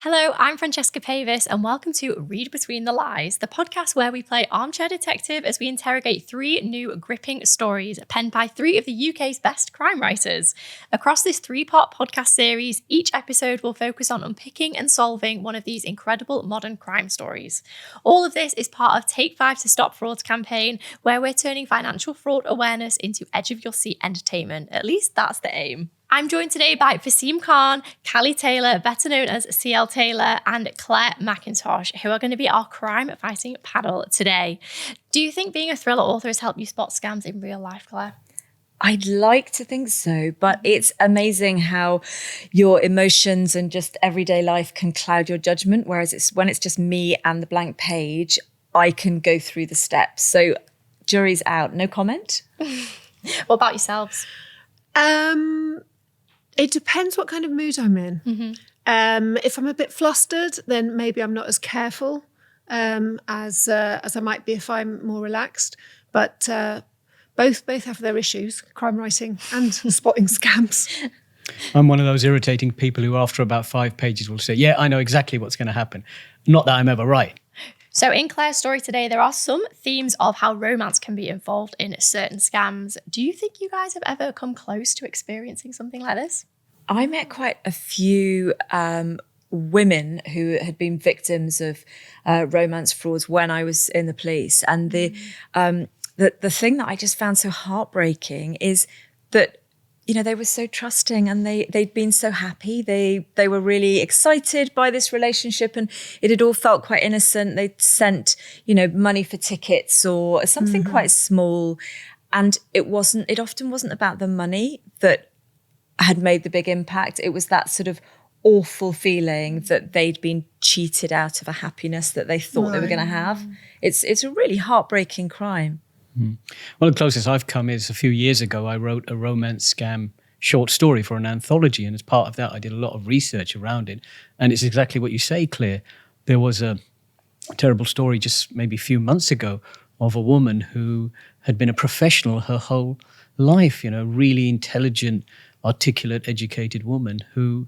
Hello, I'm Francesca Pavis, and welcome to Read Between the Lies, the podcast where we play armchair detective as we interrogate three new gripping stories penned by three of the UK's best crime writers. Across this three-part podcast series, each episode will focus on unpicking and solving one of these incredible modern crime stories. All of this is part of Take 5 to Stop Frauds campaign, where we're turning financial fraud awareness into edge-of-your-seat entertainment. At least that's the aim. I'm joined today by Vaseem Khan, Callie Taylor, better known as C.L. Taylor, and Clare Mackintosh, who are going to be our crime-fighting panel today. Do you think being a thriller author has helped you spot scams in real life, Clare? I'd like to think so, but it's amazing how your emotions and just everyday life can cloud your judgment, whereas when it's just me and the blank page, I can go through the steps. So jury's out. No comment? What about yourselves? It depends what kind of mood I'm in. Mm-hmm. If I'm a bit flustered, then maybe I'm not as careful as I might be if I'm more relaxed. But both have their issues, crime writing and spotting scams. I'm one of those irritating people who after about 5 pages will say, yeah, I know exactly what's going to happen. Not that I'm ever right. So in Clare's story today, there are some themes of how romance can be involved in certain scams. Do you think you guys have ever come close to experiencing something like this? I met quite a few women who had been victims of romance frauds when I was in the police. And the thing that I just found so heartbreaking is that, you know, they were so trusting and they'd been so happy. They were really excited by this relationship and it had all felt quite innocent. They'd sent, you know, money for tickets or something quite small. And it often wasn't about the money that had made the big impact. It was that sort of awful feeling that they'd been cheated out of a happiness that they thought they were going to have. It's a really heartbreaking crime. Well, the closest I've come is a few years ago, I wrote a romance scam short story for an anthology. And as part of that, I did a lot of research around it. And it's exactly what you say, Claire. There was a terrible story just maybe a few months ago of a woman who had been a professional her whole life, you know, really intelligent, articulate, educated woman who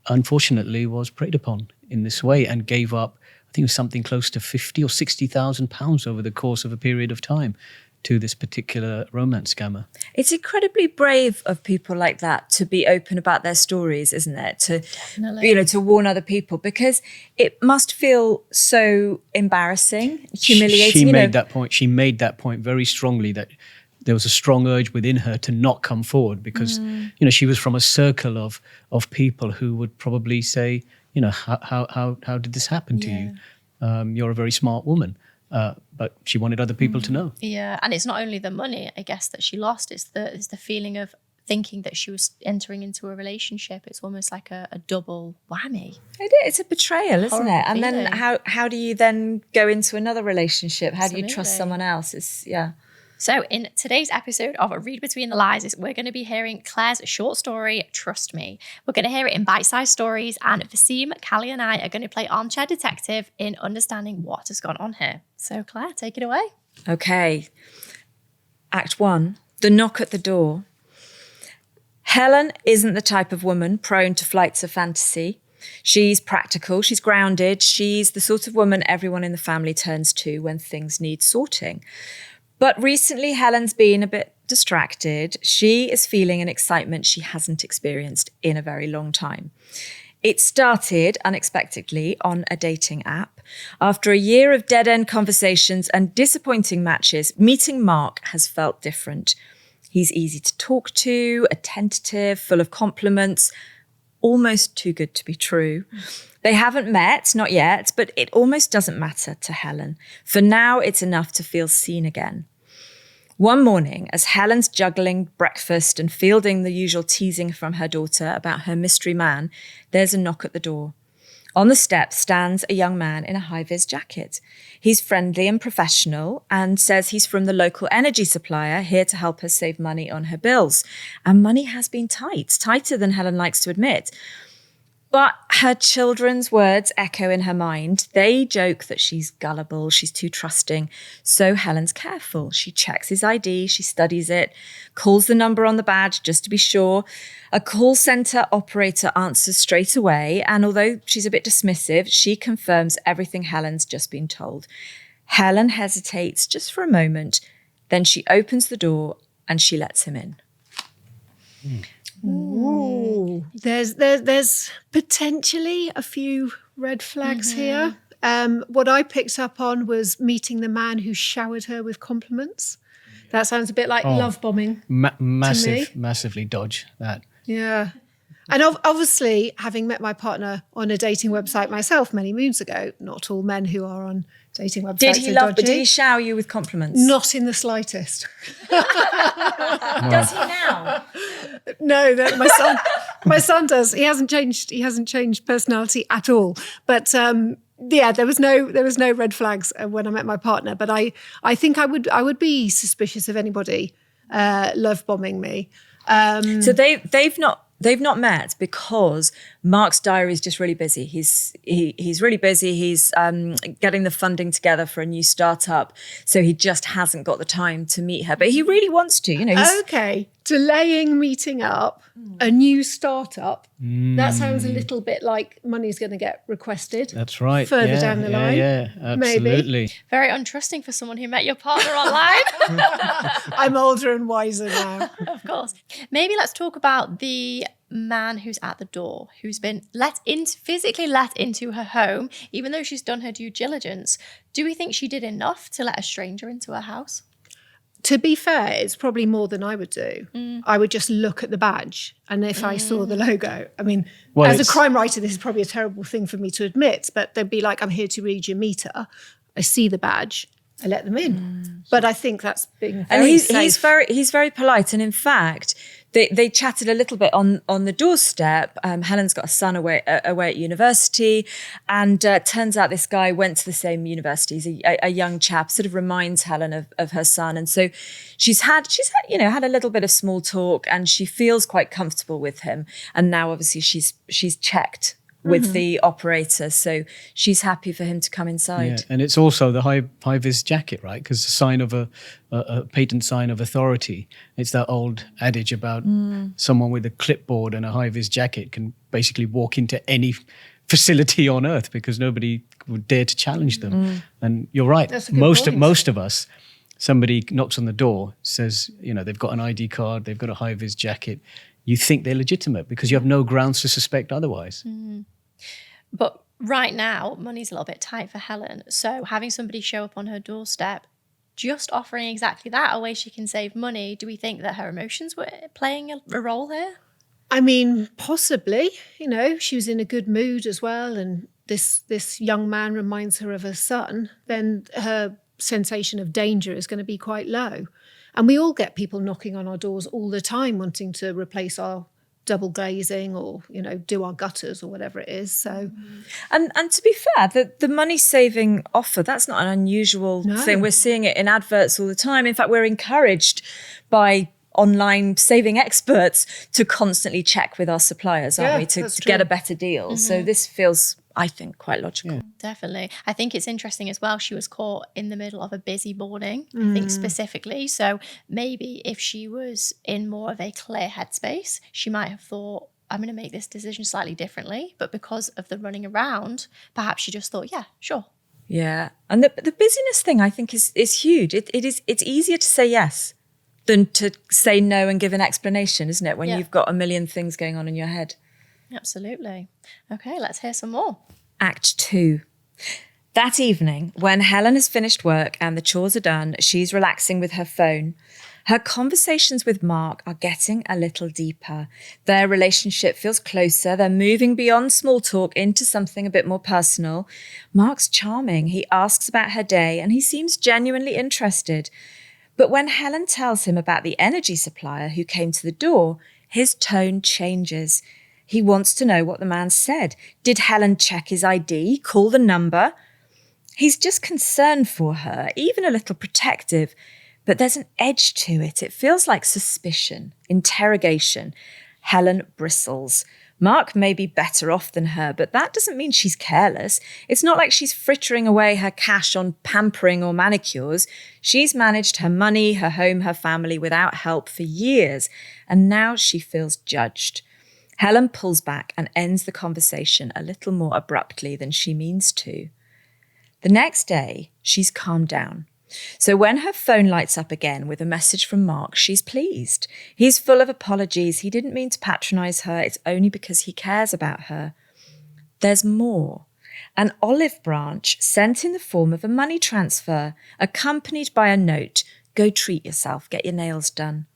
unfortunately was preyed upon in this way and gave up, I think it was something close to 50 or 60,000 pounds over the course of a period of time to this particular romance scammer. It's incredibly brave of people like that to be open about their stories, isn't it? Definitely. You know, to warn other people, because it must feel so embarrassing, humiliating. She made that point very strongly, that there was a strong urge within her to not come forward because, you know, she was from a circle of people who would probably say, you know, how did this happen to you? You're a very smart woman. But she wanted other people to know. Yeah, and it's not only the money, I guess, that she lost. It's the feeling of thinking that she was entering into a relationship. It's almost like a double whammy. It's a betrayal, isn't it? And then how do you then go into another relationship? How do you trust someone else? So in today's episode of Read Between the Lies, we're going to be hearing Clare's short story, Trust Me. We're going to hear it in bite-sized stories, and Vaseem, Callie and I are going to play armchair detective in understanding what has gone on here. So Clare, take it away. Okay. Act 1, the knock at the door. Helen isn't the type of woman prone to flights of fantasy. She's practical, she's grounded, she's the sort of woman everyone in the family turns to when things need sorting. But recently, Helen's been a bit distracted. She is feeling an excitement she hasn't experienced in a very long time. It started unexpectedly on a dating app. After a year of dead-end conversations and disappointing matches, meeting Mark has felt different. He's easy to talk to, attentive, full of compliments, almost too good to be true. They haven't met, not yet, but it almost doesn't matter to Helen. For now, it's enough to feel seen again. One morning, as Helen's juggling breakfast and fielding the usual teasing from her daughter about her mystery man, there's a knock at the door. On the steps stands a young man in a high-vis jacket. He's friendly and professional and says he's from the local energy supplier, here to help her save money on her bills. And money has been tight, tighter than Helen likes to admit. But her children's words echo in her mind. They joke that she's gullible, she's too trusting. So Helen's careful. She checks his ID, she studies it, calls the number on the badge just to be sure. A call centre operator answers straight away. And although she's a bit dismissive, she confirms everything Helen's just been told. Helen hesitates just for a moment. Then she opens the door and she lets him in. Ooh. There's potentially a few red flags here. What I picked up on was meeting the man who showered her with compliments. That sounds a bit like love bombing. Massively dodge that. Yeah. And obviously, having met my partner on a dating website myself many moons ago, not all men who are on dating websites are dodgy. Did he shower you with compliments? Not in the slightest. Does he now? No, my son does. He hasn't changed personality at all. But there was no red flags when I met my partner. But I think I would be suspicious of anybody love bombing me. So they've not met because Mark's diary is just really busy. He's really busy. He's getting the funding together for a new startup, so he just hasn't got the time to meet her. But he really wants to, Okay, delaying meeting up, a new startup. That sounds a little bit like money's going to get requested. That's right. Further down the line. Yeah, absolutely. Maybe. Very untrusting for someone who met your partner online. I'm older and wiser now. Of course. Maybe let's talk about the man who's at the door, who's been physically let into her home, even though she's done her due diligence. Do we think she did enough to let a stranger into her house? To be fair, it's probably more than I would do. I would just look at the badge, and if I saw the logo, I mean, as a crime writer, this is probably a terrible thing for me to admit, but they'd be like, I'm here to read your meter. I see the badge, I let them in. But I think that's being very safe. He's very polite, and in fact, they chatted a little bit on the doorstep. Helen's got a son away at university, and turns out this guy went to the same university. He's a young chap, sort of reminds Helen of her son, and so she's had a little bit of small talk, and she feels quite comfortable with him. And now, obviously, she's checked with the operator, so she's happy for him to come inside. Yeah, and it's also the high-vis jacket, right? Because it's a sign of a patent sign of authority. It's that old adage about someone with a clipboard and a high-vis jacket can basically walk into any facility on earth because nobody would dare to challenge them. And you're right. That's a good point. Most of us, somebody knocks on the door, says, they've got an ID card, they've got a high-vis jacket. You think they're legitimate because you have no grounds to suspect otherwise. But right now, money's a little bit tight for Helen. So having somebody show up on her doorstep, just offering exactly that, a way she can save money, do we think that her emotions were playing a role here? I mean, possibly. She was in a good mood as well, and this young man reminds her of her son, then her sensation of danger is going to be quite low. And we all get people knocking on our doors all the time wanting to replace our double glazing or, do our gutters or whatever it is. So, and to be fair, the money saving offer, that's not an unusual thing. We're seeing it in adverts all the time. In fact, we're encouraged by online saving experts to constantly check with our suppliers, aren't we, to get a better deal. So this feels, I think, quite logical. Yeah. Definitely. I think it's interesting as well. She was caught in the middle of a busy morning, I think specifically. So maybe if she was in more of a clear headspace, she might have thought, I'm going to make this decision slightly differently. But because of the running around, perhaps she just thought, yeah, sure. Yeah. And the busyness thing, I think, is huge. It's easier to say yes than to say no and give an explanation, isn't it? When you've got a million things going on in your head. Absolutely. Okay, let's hear some more. Act 2. That evening, when Helen has finished work and the chores are done, she's relaxing with her phone. Her conversations with Mark are getting a little deeper. Their relationship feels closer. They're moving beyond small talk into something a bit more personal. Mark's charming. He asks about her day and he seems genuinely interested. But when Helen tells him about the energy supplier who came to the door, his tone changes. He wants to know what the man said. Did Helen check his ID, call the number? He's just concerned for her, even a little protective. But there's an edge to it. It feels like suspicion, interrogation. Helen bristles. Mark may be better off than her, but that doesn't mean she's careless. It's not like she's frittering away her cash on pampering or manicures. She's managed her money, her home, her family without help for years, and now she feels judged. Helen pulls back and ends the conversation a little more abruptly than she means to. The next day, she's calmed down. So when her phone lights up again with a message from Mark, she's pleased. He's full of apologies. He didn't mean to patronise her. It's only because he cares about her. There's more. An olive branch sent in the form of a money transfer, accompanied by a note. Go treat yourself, get your nails done.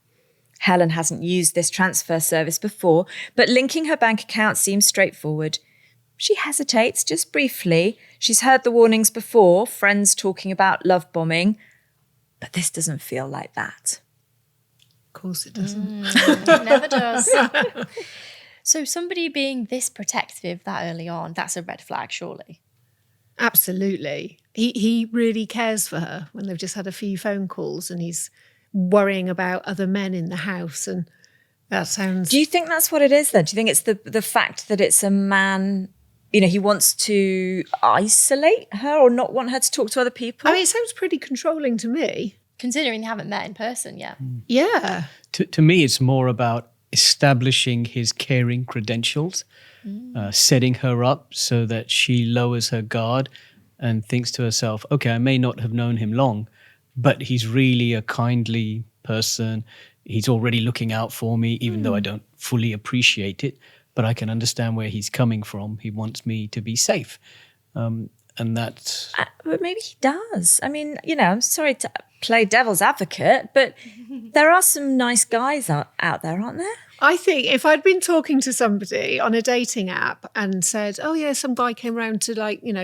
Helen hasn't used this transfer service before, but linking her bank account seems straightforward. She hesitates just briefly. She's heard the warnings before, friends talking about love bombing, but this doesn't feel like that. Of course it doesn't. It never does. So somebody being this protective that early on, that's a red flag, surely. Absolutely. He really cares for her when they've just had a few phone calls and he's worrying about other men in the house, and that sounds... Do you think that's what it is then? Do you think it's the fact that it's a man, he wants to isolate her or not want her to talk to other people? I mean, it sounds pretty controlling to me. Considering they haven't met in person yet. Yeah. To me, it's more about establishing his caring credentials, setting her up so that she lowers her guard and thinks to herself, okay, I may not have known him long, but he's really a kindly person. He's already looking out for me, even though I don't fully appreciate it, but I can understand where he's coming from. He wants me to be safe. And that's... But maybe he does. I mean, I'm sorry to play devil's advocate, but there are some nice guys out there, aren't there? I think if I'd been talking to somebody on a dating app and said, oh yeah, some guy came around to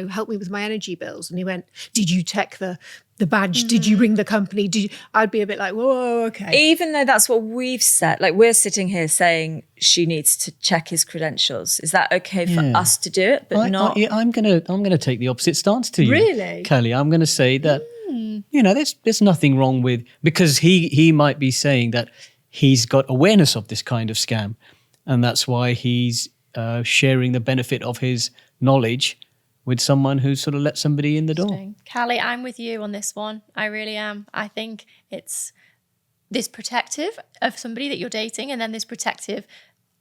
help me with my energy bills, and he went, did you check the badge? Did you ring the company? I'd be a bit like, whoa, okay. Even though that's what we've said, like we're sitting here saying she needs to check his credentials. Is that okay for us to do it, but not? I'm gonna take the opposite stance to you, Really, Kelly. I'm gonna say that there's nothing wrong with, because he might be saying that he's got awareness of this kind of scam, and that's why he's sharing the benefit of his knowledge with someone who sort of let somebody in the door. Callie, I'm with you on this one. I really am. I think it's this protective of somebody that you're dating, and then this protective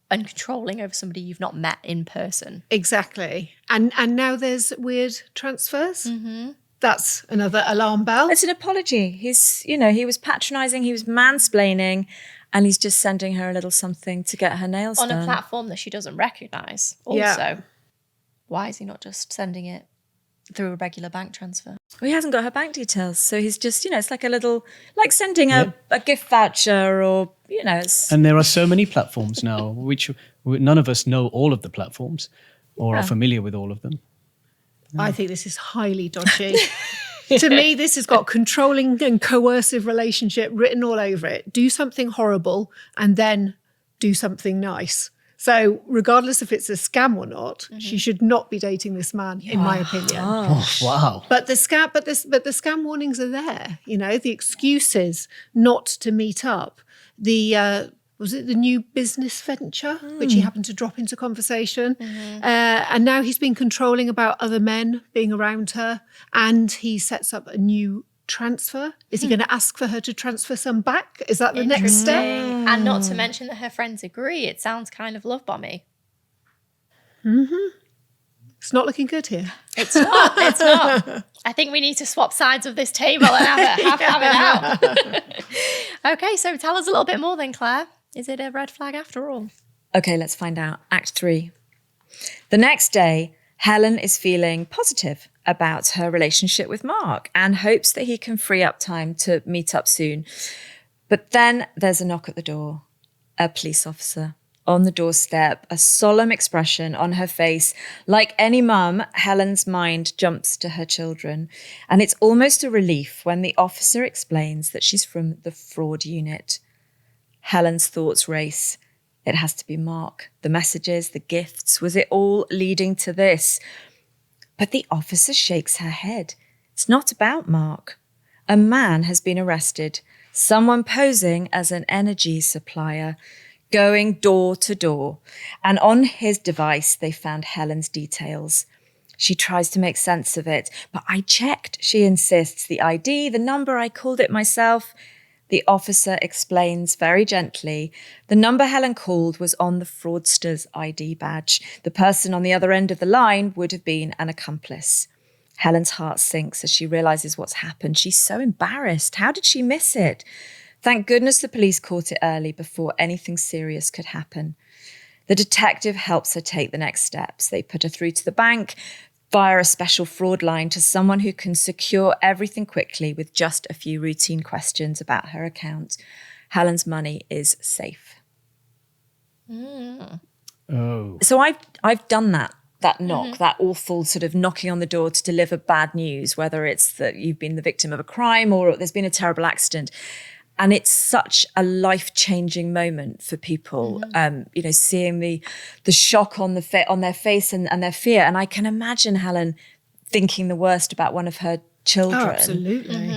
and controlling over somebody you've not met in person. Exactly. And now there's weird transfers. Mm-hmm. That's another alarm bell. It's an apology. He's, he was patronising, he was mansplaining, and he's just sending her a little something to get her nails done. On a platform that she doesn't recognise also. Yeah. Why is he not just sending it through a regular bank transfer? Well, he hasn't got her bank details. So he's just, it's like a little, like sending a gift voucher or, And there are so many platforms now, which none of us know all of the platforms or are familiar with all of them. I think this is highly dodgy. To me, this has got controlling and coercive relationship written all over it. Do something horrible and then do something nice. So regardless if it's a scam or not, she should not be dating this man, in my opinion. Oh, wow. But the scam warnings are there. The excuses not to meet up. Was it the new business venture, which he happened to drop into conversation? And now he's been controlling about other men being around her, and he sets up a new transfer. Is he going to ask for her to transfer some back? Is that the next step? And not to mention that her friends agree. It sounds kind of love bomby. It's not looking good here. It's not. It's not. I think we need to swap sides of this table and have it out. Okay, so tell us a little bit more then, Claire. Is it a red flag after all? Okay, let's find out. Act 3. The next day, Helen is feeling positive about her relationship with Mark and hopes that he can free up time to meet up soon. But then there's a knock at the door. A police officer on the doorstep, a solemn expression on her face. Like any mum, Helen's mind jumps to her children. And it's almost a relief when the officer explains that she's from the fraud unit. Helen's thoughts race. It has to be Mark. The messages, the gifts, was it all leading to this? But the officer shakes her head. It's not about Mark. A man has been arrested, someone posing as an energy supplier. going door to door. And on his device, they found Helen's details. She tries to make sense of it. But I checked, she insists, the ID, the number, I called it myself. The officer explains very gently, the number Helen called was on the fraudster's ID badge. The person on the other end of the line would have been an accomplice. Helen's heart sinks as she realizes what's happened. She's so embarrassed. How did she miss it? Thank goodness the police caught it early before anything serious could happen. The detective helps her take the next steps. They put her through to the bank via a special fraud line to someone who can secure everything quickly with just a few routine questions about her account. Helen's money is safe. Oh. So I've done that knock, that awful sort of knocking on the door to deliver bad news, whether it's that you've been the victim of a crime or there's been a terrible accident. And it's such a life-changing moment for people, seeing the shock on their face and their fear. And I can imagine Helen thinking the worst about one of her children. Oh, absolutely.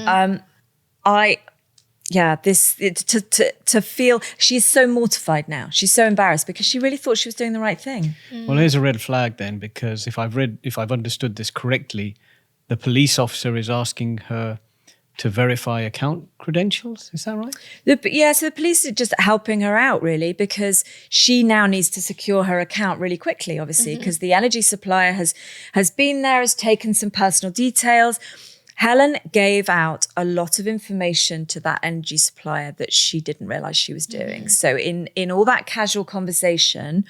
To feel she's so mortified now. She's so embarrassed because she really thought she was doing the right thing. Well, here's a red flag then, because if I've understood this correctly, the police officer is asking her to verify account credentials. Is that right? So the police are just helping her out, really, because she now needs to secure her account really quickly, obviously, because the energy supplier has been there, has taken some personal details. Helen gave out a lot of information to that energy supplier that she didn't realize she was doing. So in all that casual conversation,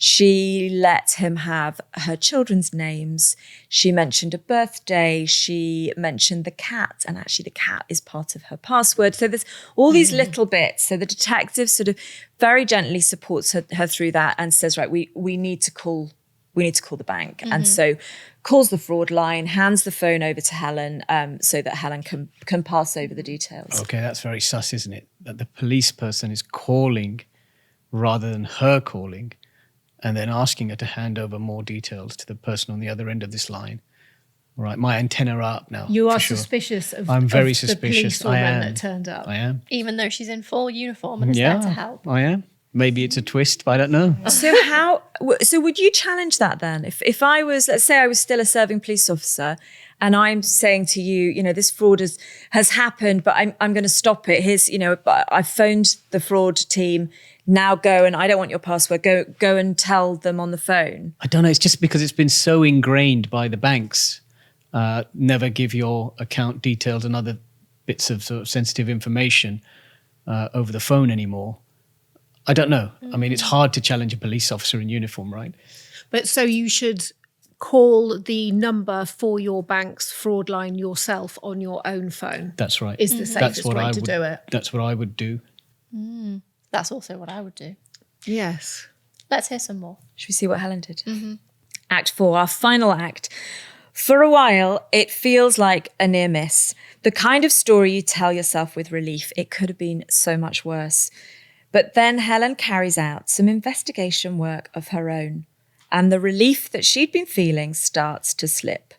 she let him have her children's names. She mentioned a birthday. She mentioned the cat. And actually the cat is part of her password. So there's all these little bits. So the detective sort of very gently supports her through that and says, right, we need to call the bank. And so calls the fraud line, hands the phone over to Helen so that Helen can pass over the details. Okay, that's very sus, isn't it? That the police person is calling rather than her calling, and then asking her to hand over more details to the person on the other end of this line. All right, my antenna are up now. You are for sure. suspicious of I'm very of suspicious. the policewoman that turned up. I am. Even though she's in full uniform and is there to help. I am. Maybe it's a twist, but I don't know. So would you challenge that then? If I was, let's say I was still a serving police officer and I'm saying to you, this fraud has happened, but I'm going to stop it. Here's, I've phoned the fraud team. Now go, and I don't want your password. Go and tell them on the phone. I don't know. It's just because it's been so ingrained by the banks. Never give your account details and other bits of sort of sensitive information over the phone anymore. I don't know. I mean, it's hard to challenge a police officer in uniform, right? But so you should call the number for your bank's fraud line yourself on your own phone. That's right. Is the safest way to do it. That's what I would do. That's also what I would do. Yes. Let's hear some more. Should we see what Helen did? Act 4, our final act. For a while, it feels like a near miss. The kind of story you tell yourself with relief. It could have been so much worse. But then Helen carries out some investigation work of her own, and the relief that she'd been feeling starts to slip.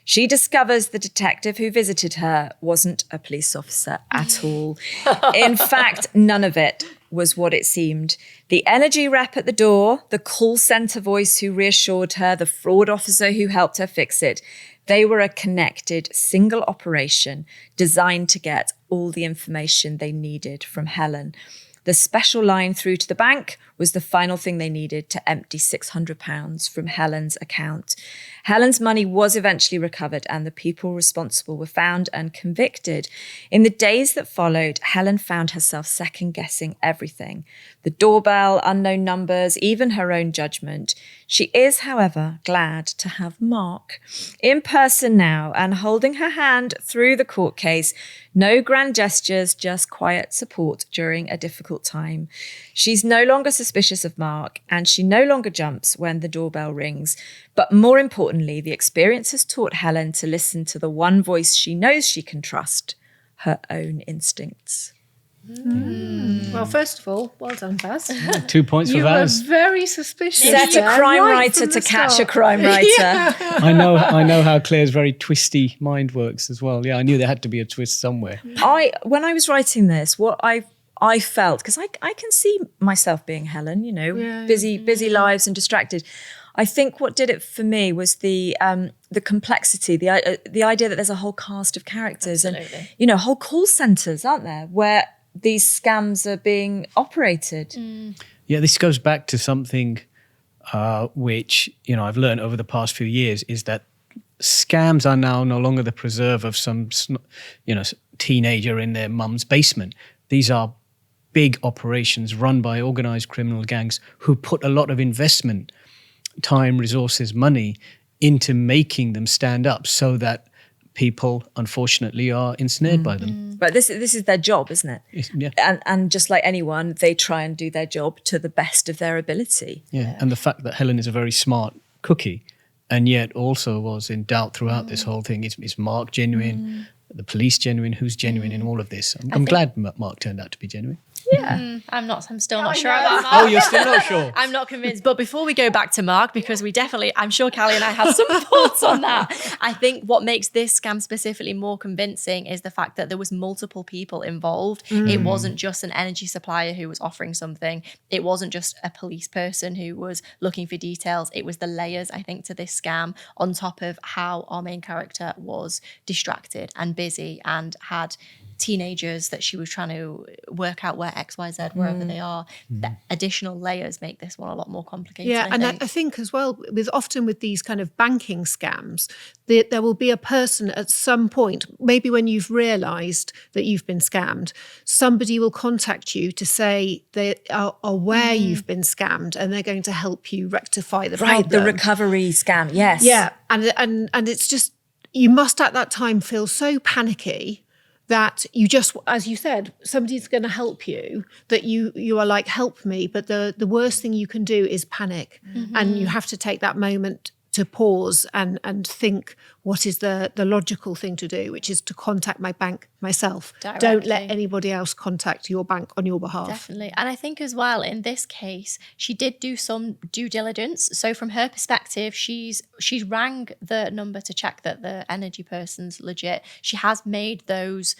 She discovers the detective who visited her wasn't a police officer at all. In fact, none of it was what it seemed. The energy rep at the door, the call center voice who reassured her, the fraud officer who helped her fix it, they were a connected single operation designed to get all the information they needed from Helen. The special line through to the bank was the final thing they needed to empty £600 from Helen's account. Helen's money was eventually recovered and the people responsible were found and convicted. In the days that followed, Helen found herself second-guessing everything. The doorbell, unknown numbers, even her own judgment. She is, however, glad to have Mark in person now and holding her hand through the court case. No grand gestures, just quiet support during a difficult time. She's no longer suspicious of Mark and she no longer jumps when the doorbell rings. But more importantly, the experience has taught Helen to listen to the one voice she knows she can trust, her own instincts. Well, first of all, well done, Baz. 2 points for You Vaz. were very suspicious. Set a there, crime right writer from to the catch a start. crime writer. I know how Claire's very twisty mind works as well. Yeah, I knew there had to be a twist somewhere. When I was writing this, what I I felt, because I can see myself being Helen, busy lives and distracted. I think what did it for me was the complexity, the idea that there's a whole cast of characters. Absolutely. And, whole call centres, aren't there, where these scams are being operated. Yeah, this goes back to something which, I've learned over the past few years, is that scams are now no longer the preserve of some, teenager in their mum's basement. These are big operations run by organised criminal gangs who put a lot of investment, time, resources, money into making them stand up so that people, unfortunately, are ensnared by them. But this is their job, isn't it? Yeah. And just like anyone, they try and do their job to the best of their ability. Yeah, and the fact that Helen is a very smart cookie and yet also was in doubt throughout this whole thing. Is Mark genuine? The police genuine? Who's genuine in all of this? I'm glad Mark turned out to be genuine. Yeah. I'm still not sure about Mark. Oh, you're still not sure? I'm not convinced. But before we go back to Mark, because I'm sure Callie and I have some thoughts on that. I think what makes this scam specifically more convincing is the fact that there was multiple people involved. It wasn't just an energy supplier who was offering something. It wasn't just a police person who was looking for details. It was the layers, I think, to this scam, on top of how our main character was distracted and busy and had teenagers that she was trying to work out where XYZ, wherever they are. The additional layers make this one a lot more complicated. Yeah, I think as well, often with these kind of banking scams, there will be a person at some point, maybe when you've realised that you've been scammed, somebody will contact you to say they are aware you've been scammed and they're going to help you rectify the problem. Right, the recovery scam, yes. Yeah, and it's just, you must at that time feel so panicky that you just, as you said, somebody's going to help you, that you are like, help me. But the worst thing you can do is panic. And you have to take that moment to pause and think, what is the logical thing to do, which is to contact my bank myself. Directly. Don't let anybody else contact your bank on your behalf. Definitely. And I think as well, in this case, she did do some due diligence. So from her perspective, she's rang the number to check that the energy person's legit. She has made those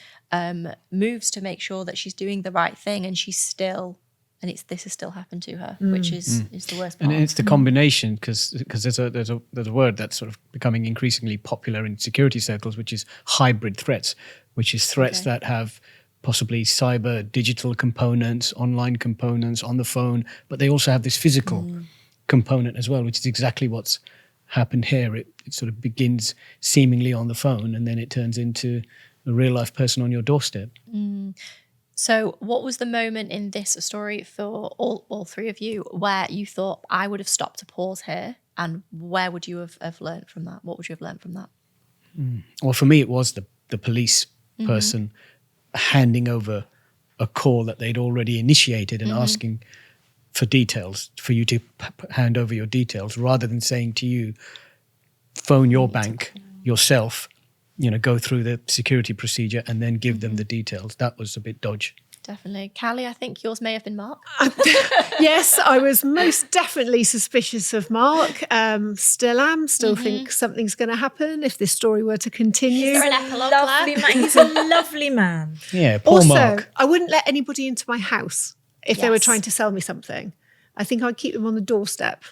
moves to make sure that she's doing the right thing, and she's still... And this has still happened to her, which is the worst part. And it's the combination, because there's a word that's sort of becoming increasingly popular in security circles, which is hybrid threats, which is threats that have possibly cyber, digital components, online components on the phone, but they also have this physical component as well, which is exactly what's happened here. It sort of begins seemingly on the phone, and then it turns into a real life person on your doorstep. So what was the moment in this story for all three of you where you thought, I would have stopped to pause here, and where would you have learned from that? What would you have learned from that? Well, for me, it was the police person handing over a call that they'd already initiated and asking for details, for you to hand over your details, rather than saying to you, phone your bank yourself, go through the security procedure and then give them the details. That was a bit dodge. Definitely. Callie, I think yours may have been Mark. Yes, I was most definitely suspicious of Mark. Still am. Still think something's going to happen if this story were to continue. Is there an epilogue, Lovely Claire? man. He's a lovely man. Yeah, poor Also, Mark. I wouldn't let anybody into my house if they were Yes. trying to sell me something. I think I'd keep them on the doorstep,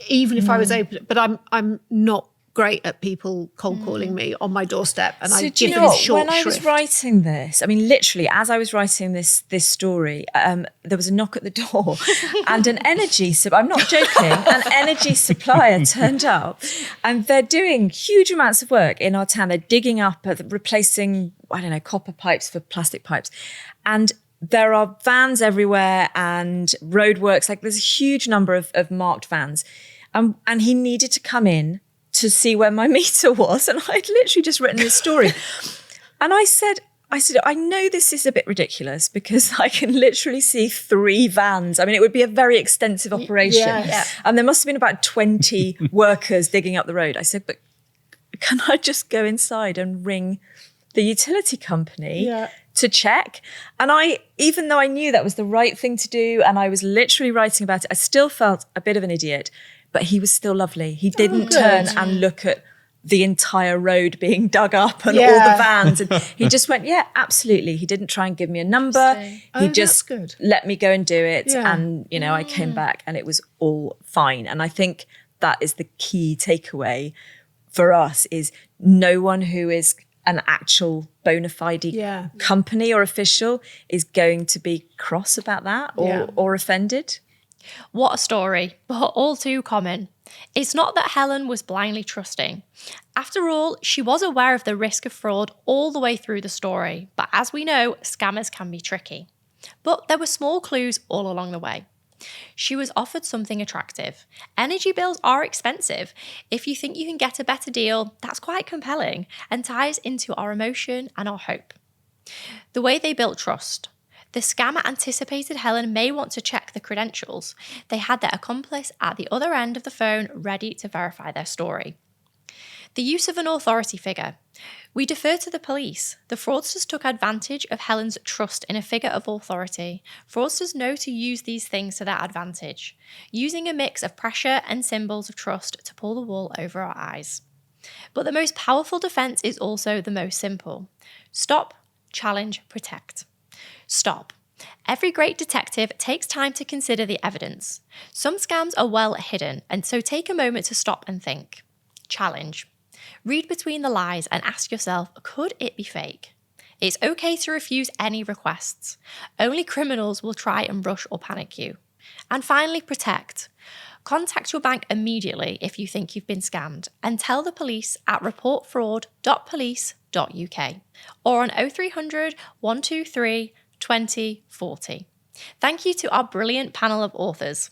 even if I was open. But I'm not great at people cold calling me on my doorstep, and I do you give know them what? short When I was shrift. writing this, I mean, literally, as I was writing this story, there was a knock at the door, and an energy. I'm not joking. An energy supplier turned up, and they're doing huge amounts of work in our town. They're digging up, replacing copper pipes for plastic pipes, and there are vans everywhere and roadworks. Like there's a huge number of marked vans, and he needed to come in to see where my meter was. And I'd literally just written this story. And I said, I know this is a bit ridiculous because I can literally see 3 vans. I mean, it would be a very extensive operation. Yeah. And there must have been about 20 workers digging up the road. I said, but can I just go inside and ring the utility company to check? And even though I knew that was the right thing to do, and I was literally writing about it, I still felt a bit of an idiot. But he was still lovely. He didn't turn and look at the entire road being dug up and all Yeah. the vans. And he just went, yeah, absolutely. He didn't try and give me a number. Interesting. He Oh, just that's good. let me go and do it. Yeah. And, you know, I came back and it was all fine. And I think that is the key takeaway for us, is no one who is an actual bona fide Yeah. company or official is going to be cross about that Yeah. or offended. What a story, but all too common. It's not that Helen was blindly trusting. After all, she was aware of the risk of fraud all the way through the story, but as we know, scammers can be tricky. But there were small clues all along the way. She was offered something attractive. Energy bills are expensive. If you think you can get a better deal, that's quite compelling and ties into our emotion and our hope. The way they built trust. The scammer anticipated Helen may want to check the credentials. They had their accomplice at the other end of the phone ready to verify their story. The use of an authority figure. We defer to the police. The fraudsters took advantage of Helen's trust in a figure of authority. Fraudsters know to use these things to their advantage, using a mix of pressure and symbols of trust to pull the wool over our eyes. But the most powerful defense is also the most simple. Stop, challenge, protect. Stop. Every great detective takes time to consider the evidence. Some scams are well hidden, and so take a moment to stop and think. Challenge. Read between the lies and ask yourself, could it be fake? It's okay to refuse any requests. Only criminals will try and rush or panic you. And finally, protect. Contact your bank immediately if you think you've been scammed and tell the police at reportfraud.police.uk or on 0300 123 2040. Thank you to our brilliant panel of authors.